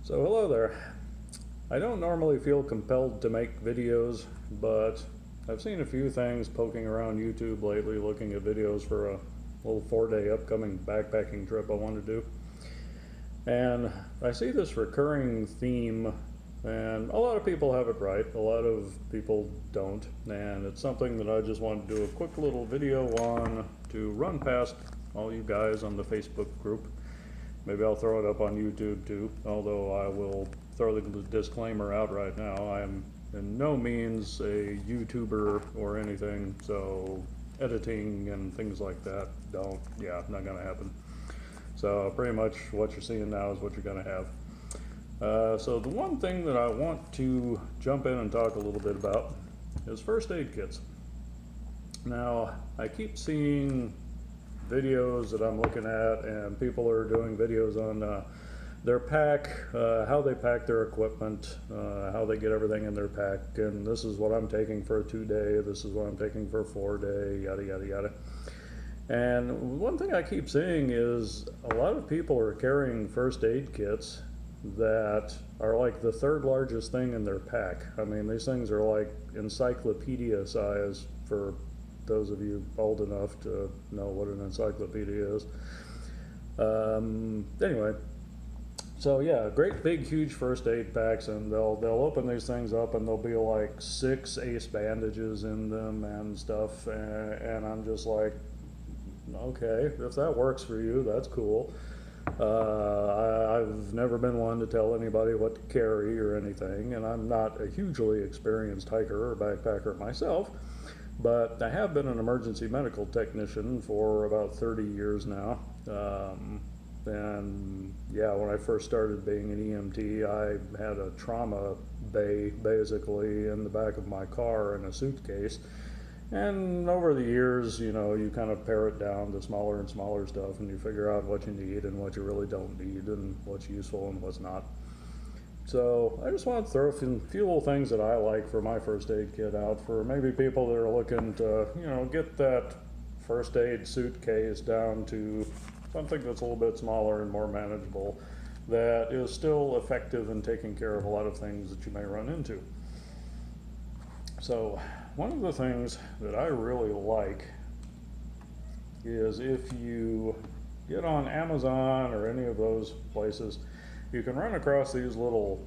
So hello there. I don't normally feel compelled to make videos, but I've seen a few things poking around YouTube lately looking at videos for a little 4-day upcoming backpacking trip I want to do. And I see this recurring theme, and a lot of people have it right, a lot of people don't, and it's something that I just want to do a quick little video on to run past all you guys on the Facebook group. Maybe I'll throw it up on YouTube too, although I will throw the disclaimer out right now. I am in no means a YouTuber or anything, so editing and things like that not gonna happen. So pretty much what you're seeing now is what you're gonna have. So the one thing that I want to jump in and talk a little bit about is first aid kits. Now, I keep seeing videos that I'm looking at, and people are doing videos on their pack, how they pack their equipment, how they get everything in their pack, and this is what I'm taking for a 2-day, this is what I'm taking for a 4-day, yada yada yada. And one thing I keep seeing is a lot of people are carrying first aid kits that are like the third largest thing in their pack. I mean, these things are like encyclopedia size for those of you old enough to know what an encyclopedia is. Anyway, so yeah, great big huge first aid packs, and they'll open these things up and there'll be like 6 ace bandages in them and stuff, and I'm just like, okay, if that works for you, that's cool. I've never been one to tell anybody what to carry or anything, and I'm not a hugely experienced hiker or backpacker myself. But I have been an emergency medical technician for about 30 years now. And yeah, when I first started being an EMT, I had a trauma bay basically in the back of my car in a suitcase. And over the years, you know, you kind of pare it down to smaller and smaller stuff, and you figure out what you need and what you really don't need and what's useful and what's not. So I just want to throw a few little things that I like for my first aid kit out for maybe people that are looking to, you know, get that first aid suitcase down to something that's a little bit smaller and more manageable, that is still effective in taking care of a lot of things that you may run into. So one of the things that I really like is if you get on Amazon or any of those places, you can run across these little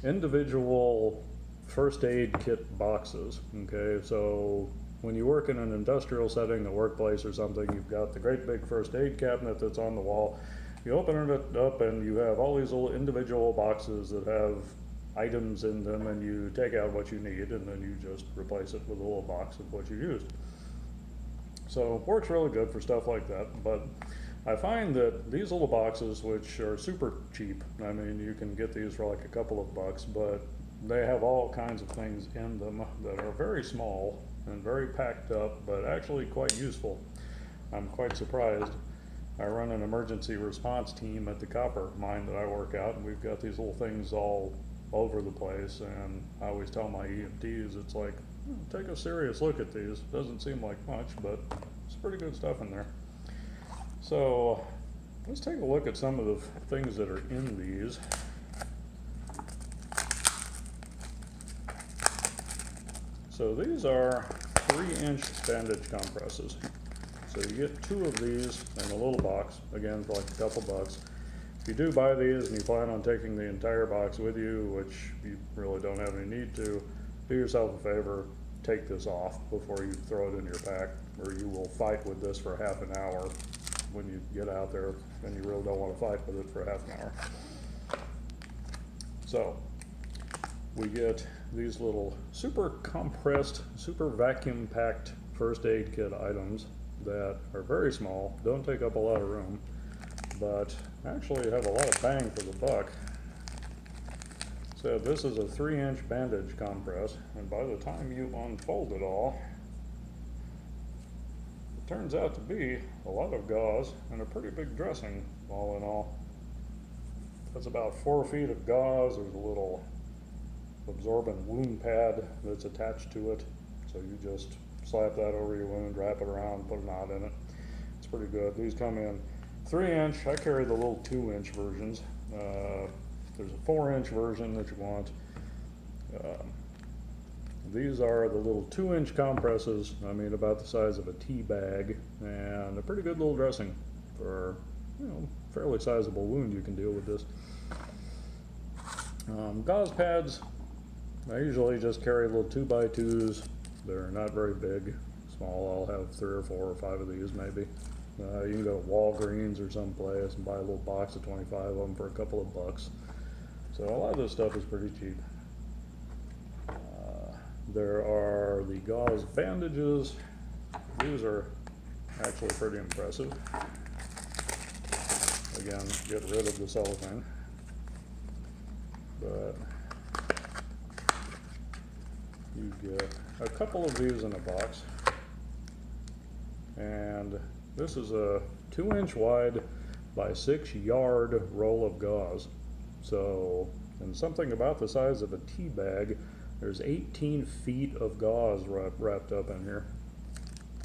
individual first aid kit boxes. Okay, so when you work in an industrial setting, a workplace or something, you've got the great big first aid cabinet that's on the wall. You open it up and you have all these little individual boxes that have items in them, and you take out what you need and then you just replace it with a little box of what you used. So it works really good for stuff like that, but I find that these little boxes, which are super cheap, I mean, you can get these for like a couple of bucks, but they have all kinds of things in them that are very small and very packed up, but actually quite useful. I'm quite surprised. I run an emergency response team at the copper mine that I work out, and we've got these little things all over the place, and I always tell my EMTs, it's like, take a serious look at these. Doesn't seem like much, but it's pretty good stuff in there. So let's take a look at some of the things that are in these. So these are 3-inch bandage compresses. So you get 2 of these in a little box, again for like a couple bucks. If you do buy these and you plan on taking the entire box with you, which you really don't have any need to, do yourself a favor, take this off before you throw it in your pack, or you will fight with this for half an hour when you get out there, and you really don't want to fight with it for half an hour. So we get these little super compressed, super vacuum packed first aid kit items that are very small, don't take up a lot of room, but actually have a lot of bang for the buck. So this is a 3-inch bandage compress, and by the time you unfold it all, it turns out to be a lot of gauze and a pretty big dressing, all in all. That's about 4 feet of gauze. There's a little absorbent wound pad that's attached to it, so you just slap that over your wound, wrap it around, put a knot in it. It's pretty good. These come in 3-inch. I carry the little 2-inch versions. There's a 4-inch version that you want. These are the little 2-inch compresses, I mean about the size of a tea bag, and a pretty good little dressing for, you know, fairly sizable wound you can deal with this. Gauze pads, I usually just carry little 2x2s. They're not very big, small. I'll have 3 or 4 or 5 of these maybe. You can go to Walgreens or someplace and buy a little box of 25 of them for a couple of bucks. So a lot of this stuff is pretty cheap. There are the gauze bandages. These are actually pretty impressive. Again, get rid of the cellophane. But you get a couple of these in a box. And this is a 2-inch wide by 6-yard roll of gauze. So, and something about the size of a tea bag, there's 18 feet of gauze wrapped up in here.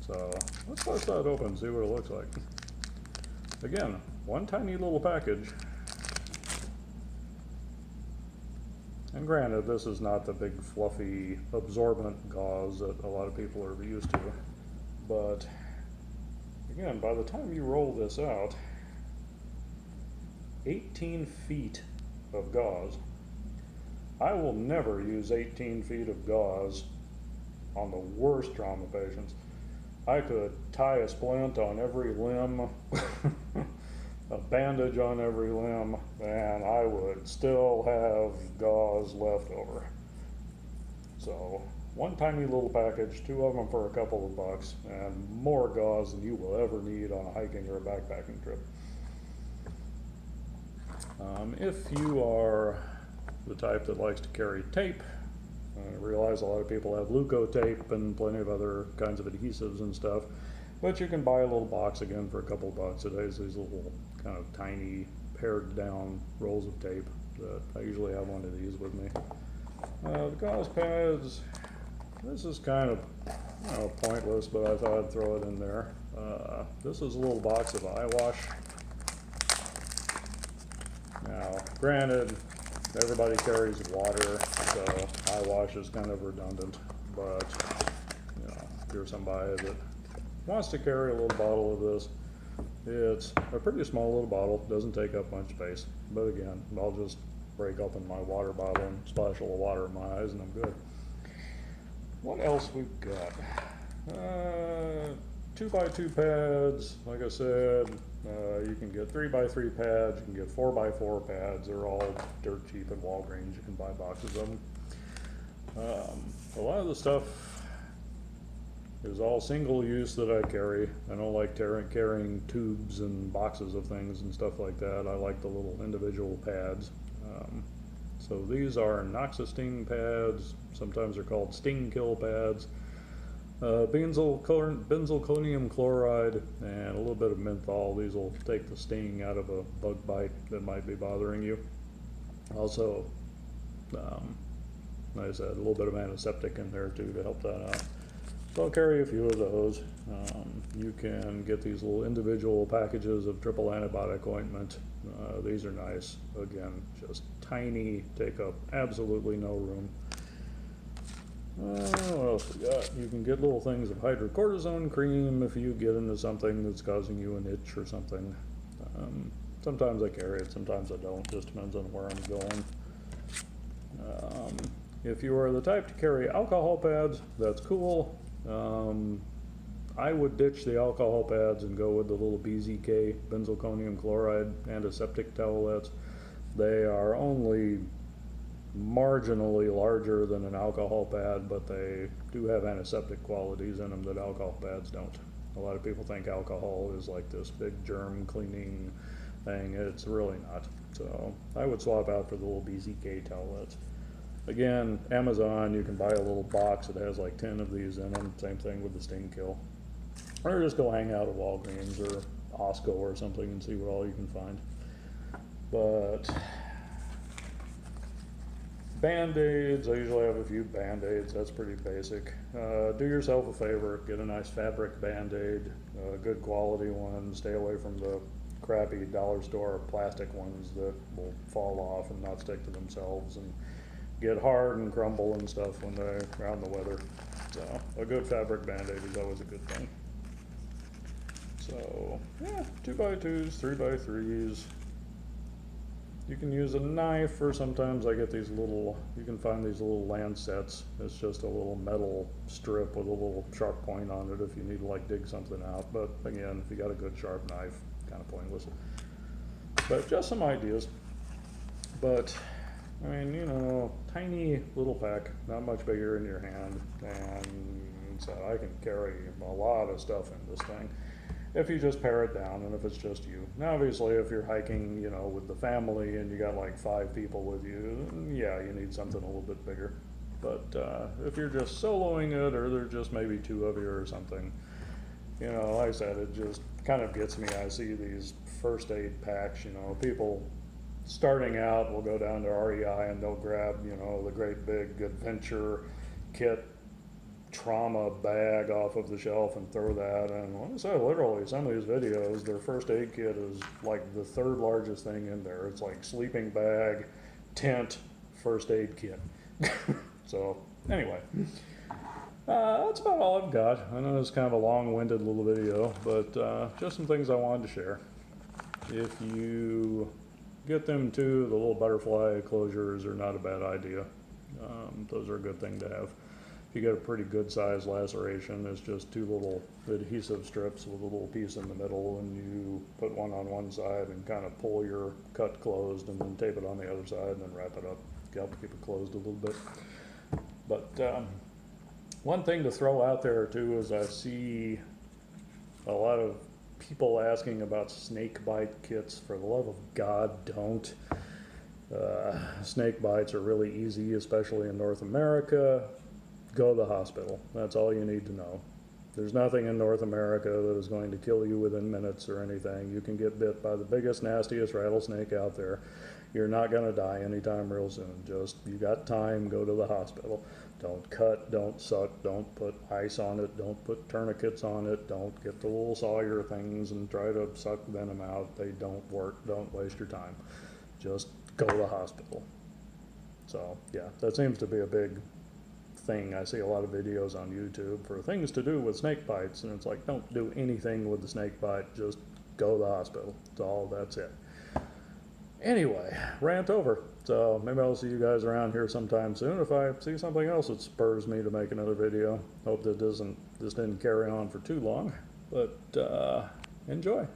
So let's bust that open and see what it looks like. Again, one tiny little package. And granted, this is not the big fluffy absorbent gauze that a lot of people are used to. But again, by the time you roll this out, 18 feet of gauze. I will never use 18 feet of gauze on the worst trauma patients. I could tie a splint on every limb, a bandage on every limb, and I would still have gauze left over. So, one tiny little package, 2 of them for a couple of bucks, and more gauze than you will ever need on a hiking or a backpacking trip. If you are the type that likes to carry tape, I realize a lot of people have Leukotape and plenty of other kinds of adhesives and stuff, but you can buy a little box again for a couple of bucks. It has these little kind of tiny pared down rolls of tape that I usually have one of these with me. The gauze pads, this is kind of, you know, pointless, but I thought I'd throw it in there. This is a little box of eye wash. Now, granted, everybody carries water, so eye wash is kind of redundant, but you know, if you're somebody that wants to carry a little bottle of this, it's a pretty small little bottle, doesn't take up much space, but again, I'll just break open my water bottle and splash a little water in my eyes and I'm good. What else we've got? 2x2 pads, like I said, you can get 3x3 pads, you can get 4x4 pads, they're all dirt cheap at Walgreens, you can buy boxes of them. A lot of the stuff is all single use that I carry. I don't like carrying tubes and boxes of things and stuff like that. I like the little individual pads. So these are Noxisting pads, sometimes they're called sting kill pads. Benzalkonium chloride and a little bit of menthol. These will take the sting out of a bug bite that might be bothering you. Also, like I said, a little bit of antiseptic in there too to help that out. So I'll carry a few of those. You can get these little individual packages of triple antibiotic ointment. These are nice. Again, just tiny, take up absolutely no room. What else we got? You can get little things of hydrocortisone cream if you get into something that's causing you an itch or something. Sometimes I carry it, sometimes I don't. Just depends on where I'm going. If you are the type to carry alcohol pads, that's cool. I would ditch the alcohol pads and go with the little BZK, benzalkonium chloride antiseptic towelettes. They are only marginally larger than an alcohol pad, but they do have antiseptic qualities in them that alcohol pads don't. A lot of people think alcohol is like this big germ cleaning thing. It's really not. So I would swap out for the little BZK towelettes. Again, Amazon, you can buy a little box that has like 10 of these in them. Same thing with the sting kill. Or just go hang out at Walgreens or Costco or something and see what all you can find. But Band-Aids, I usually have a few Band-Aids, that's pretty basic. Do yourself a favor, get a nice fabric Band-Aid, a good quality one, stay away from the crappy dollar store plastic ones that will fall off and not stick to themselves and get hard and crumble and stuff when they're around the weather. So a good fabric band-aid is always a good thing. So yeah, 2x2s, 3x3s. You can use a knife, or sometimes I get these little, you can find these little lancets. It's just a little metal strip with a little sharp point on it if you need to like dig something out. But again, if you got a good sharp knife, kind of pointless. But just some ideas. But I mean, you know, tiny little pack, not much bigger in your hand, and so I can carry a lot of stuff in this thing if you just pare it down and if it's just you. Now obviously if you're hiking, you know, with the family and you got like 5 people with you, yeah, you need something a little bit bigger. But if you're just soloing it, or there's just maybe 2 of you or something, you know, like I said, it just kind of gets me. I see these first aid packs, you know, people starting out will go down to REI and they'll grab, you know, the great big adventure kit trauma bag off of the shelf and throw that. And when I say literally, some of these videos, their first aid kit is like the 3rd largest thing in there. It's like sleeping bag, tent, first aid kit. So anyway, that's about all I've got. I know it's kind of a long-winded little video, but just some things I wanted to share. If you get them too, the little butterfly closures are not a bad idea. Those are a good thing to have. If you get a pretty good size laceration, it's just 2 little adhesive strips with a little piece in the middle, and you put one on one side and kind of pull your cut closed, and then tape it on the other side and then wrap it up. Help keep it closed a little bit. But one thing to throw out there too is I see a lot of people asking about snake bite kits. For the love of God, don't. Snake bites are really easy, especially in North America. Go to the hospital. That's all you need to know. There's nothing in North America that is going to kill you within minutes or anything. You can get bit by the biggest, nastiest rattlesnake out there. You're not going to die anytime real soon. Just, you got time, go to the hospital. Don't cut, don't suck, don't put ice on it, don't put tourniquets on it, don't get the little sawyer things and try to suck venom out. They don't work. Don't waste your time. Just go to the hospital. So yeah, that seems to be a big thing. I see a lot of videos on YouTube for things to do with snake bites, and it's like, don't do anything with the snake bite, just go to the hospital. That's it. Anyway, rant over. So maybe I'll see you guys around here sometime soon if I see something else that spurs me to make another video. Hope that this didn't carry on for too long, but enjoy.